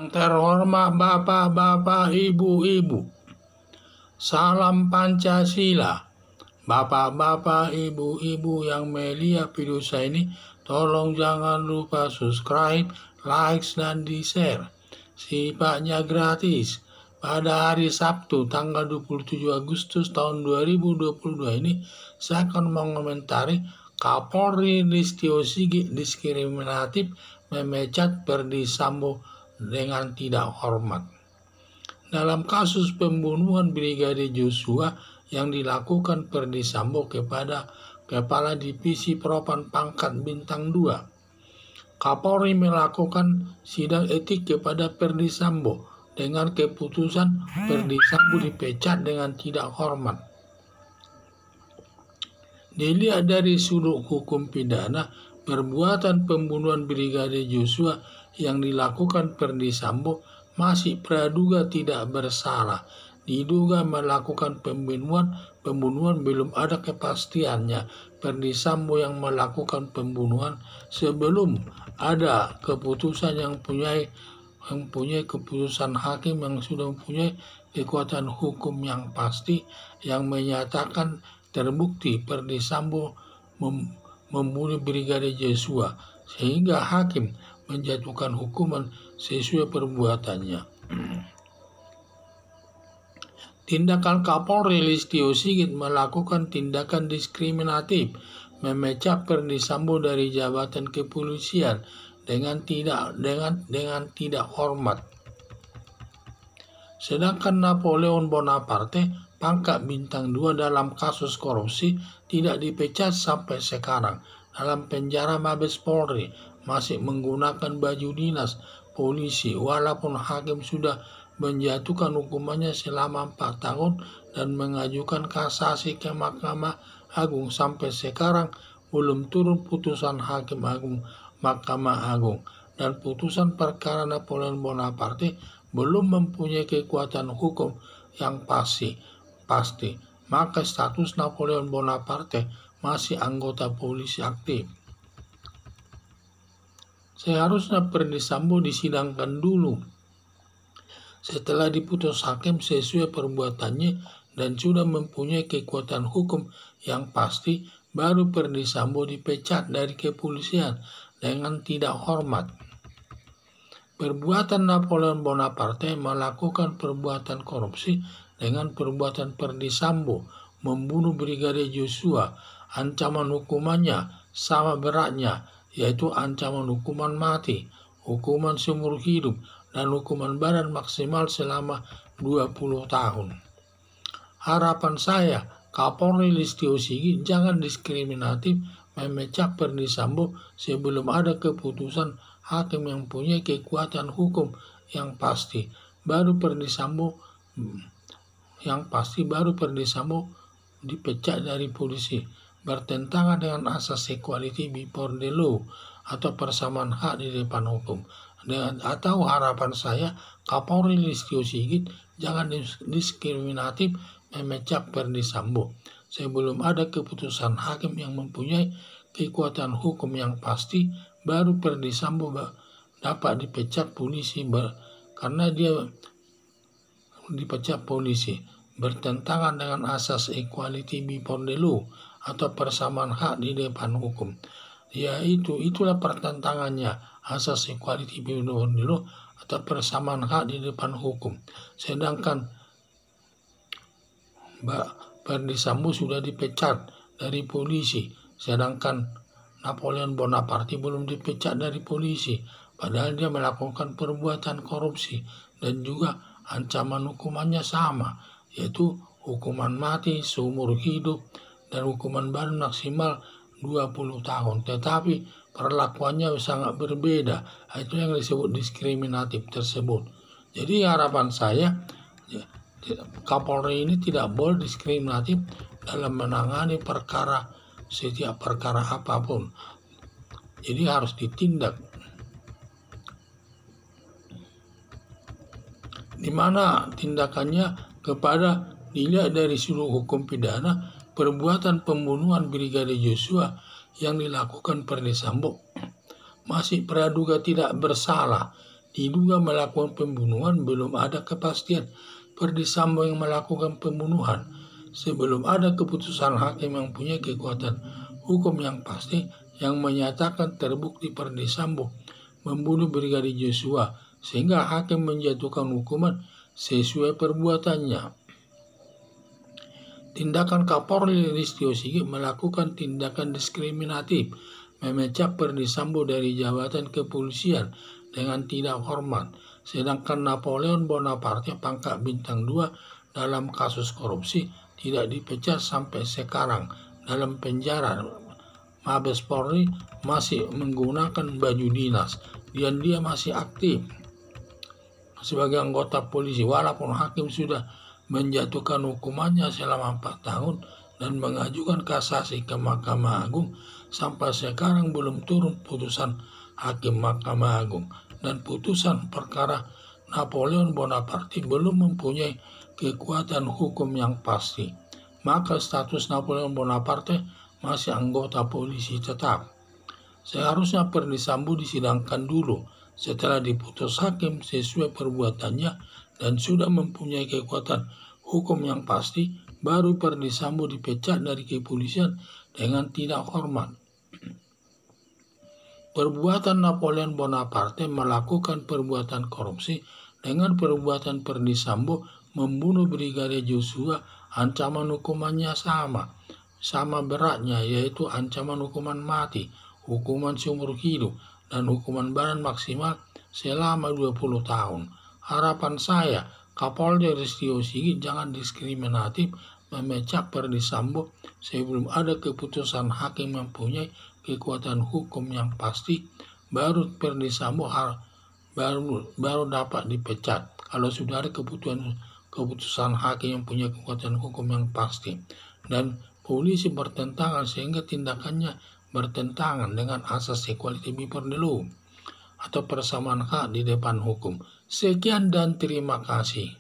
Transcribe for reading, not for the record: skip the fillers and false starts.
Yang terhormat bapak-bapak, ibu-ibu, salam Pancasila. Bapak-bapak, ibu-ibu yang melihat video saya ini, tolong jangan lupa subscribe, like, dan di-share. Sifatnya gratis. Pada hari Sabtu tanggal 27 Agustus tahun 2022 ini, saya akan mengomentari Kapolri Listio Sigit diskriminatif memecat Ferdy Sambo dengan tidak hormat. Dalam kasus pembunuhan Brigadir Joshua yang dilakukan Ferdy Sambo kepada Kepala Divisi Propam pangkat Bintang 2, Kapolri melakukan sidang etik kepada Ferdy Sambo. Dengan keputusan Ferdy Sambo dipecat dengan tidak hormat. Dilihat dari sudut hukum pidana, perbuatan pembunuhan Brigadir Joshua yang dilakukan Ferdy Sambo masih praduga tidak bersalah. Diduga melakukan pembunuhan belum ada kepastiannya. Ferdy Sambo yang melakukan pembunuhan sebelum ada keputusan yang mempunyai keputusan hakim yang sudah mempunyai kekuatan hukum yang pasti yang menyatakan terbukti Ferdy Sambo membunuh Brigadir Joshua, sehingga hakim menjatuhkan hukuman sesuai perbuatannya. Tindakan Kapolri Listio Sigit melakukan tindakan diskriminatif, memecat Ferdy Sambo dari jabatan kepolisian dengan tidak hormat. Sedangkan Napoleon Bonaparte, pangkat Bintang 2 dalam kasus korupsi, tidak dipecat sampai sekarang. Dalam penjara Mabes Polri, masih menggunakan baju dinas polisi walaupun hakim sudah menjatuhkan hukumannya selama 4 tahun dan mengajukan kasasi ke Mahkamah Agung. Sampai sekarang belum turun putusan Hakim Agung Mahkamah Agung, dan putusan perkara Napoleon Bonaparte belum mempunyai kekuatan hukum yang pasti. Maka status Napoleon Bonaparte masih anggota polisi aktif. Seharusnya Ferdy Sambo disidangkan dulu. Setelah diputus hakim sesuai perbuatannya dan sudah mempunyai kekuatan hukum yang pasti, baru Ferdy Sambo dipecat dari kepolisian dengan tidak hormat. Perbuatan Napoleon Bonaparte melakukan perbuatan korupsi dengan perbuatan Ferdy Sambo membunuh Brigadir Joshua. Ancaman hukumannya sama beratnya, yaitu ancaman hukuman mati, hukuman seumur hidup, dan hukuman badan maksimal selama 20 tahun. Harapan saya, Kapolri Listio Sigit jangan diskriminatif memecat Ferdy Sambo sebelum ada keputusan hakim yang punya kekuatan hukum yang pasti. Baru Ferdy Sambo dipecat dari polisi, bertentangan dengan asas equality before the law atau persamaan hak di depan hukum. Atau harapan saya, Kapolri Listio Sigit jangan diskriminatif memecat Ferdy Sambo sebelum ada keputusan hakim yang mempunyai kekuatan hukum yang pasti. Baru Ferdy Sambo dapat dipecat polisi karena dia dipecat polisi bertentangan dengan asas equality before the law atau persamaan hak di depan hukum. Itulah pertentangannya, asas equality before the law atau persamaan hak di depan hukum. Sedangkan Ferdy Sambo sudah dipecat dari polisi, sedangkan Napoleon Bonaparte belum dipecat dari polisi, padahal dia melakukan perbuatan korupsi dan juga ancaman hukumannya sama, yaitu hukuman mati, seumur hidup, dan hukuman badan maksimal 20 tahun. Tetapi perlakuannya sangat berbeda. Itu yang disebut diskriminatif tersebut. Jadi harapan saya, Kapolri ini tidak boleh diskriminatif dalam menangani setiap perkara apapun. Jadi harus ditindak. Di mana tindakannya kepada dilihat dari sudut hukum pidana, perbuatan pembunuhan Brigadir Joshua yang dilakukan Ferdy Sambo masih praduga tidak bersalah. diduga melakukan pembunuhan, belum ada kepastian Ferdy Sambo yang melakukan pembunuhan. Sebelum ada keputusan hakim yang punya kekuatan hukum yang pasti yang menyatakan terbukti Ferdy Sambo membunuh Brigadir Joshua, sehingga hakim menjatuhkan hukuman sesuai perbuatannya. Tindakan Kapolri Listio Sigit melakukan tindakan diskriminatif, memecat Ferdy Sambo dari jabatan kepolisian dengan tidak hormat, sedangkan Napoleon Bonaparte pangkat bintang 2 dalam kasus korupsi tidak dipecat sampai sekarang dalam penjara. Mabes Polri masih menggunakan baju dinas dan dia masih aktif sebagai anggota polisi walaupun hakim sudah menjatuhkan hukumannya selama 4 tahun dan mengajukan kasasi ke Mahkamah Agung. Sampai sekarang belum turun putusan hakim Mahkamah Agung, dan putusan perkara Napoleon Bonaparte belum mempunyai kekuatan hukum yang pasti. Maka status Napoleon Bonaparte masih anggota polisi tetap. Seharusnya Ferdy Sambo disidangkan dulu setelah diputus hakim sesuai perbuatannya dan sudah mempunyai kekuatan hukum yang pasti, baru Ferdy Sambo dipecat dari kepolisian dengan tidak hormat. Perbuatan Napoleon Bonaparte melakukan perbuatan korupsi dengan perbuatan Ferdy Sambo membunuh Brigadir Joshua, ancaman hukumannya sama beratnya, yaitu ancaman hukuman mati, hukuman seumur hidup, dan hukuman badan maksimal selama 20 tahun. Harapan saya, Kapolri Listio Sigit jangan diskriminatif memecat Ferdy Sambo sebelum ada keputusan hakim yang mempunyai kekuatan hukum yang pasti, baru Ferdy Sambo baru dapat dipecat kalau sudah ada keputusan hakim yang punya kekuatan hukum yang pasti dan polisi bertentangan sehingga tindakannya bertentangan dengan asas equality before the law atau persamaan hak di depan hukum. Sekian dan terima kasih.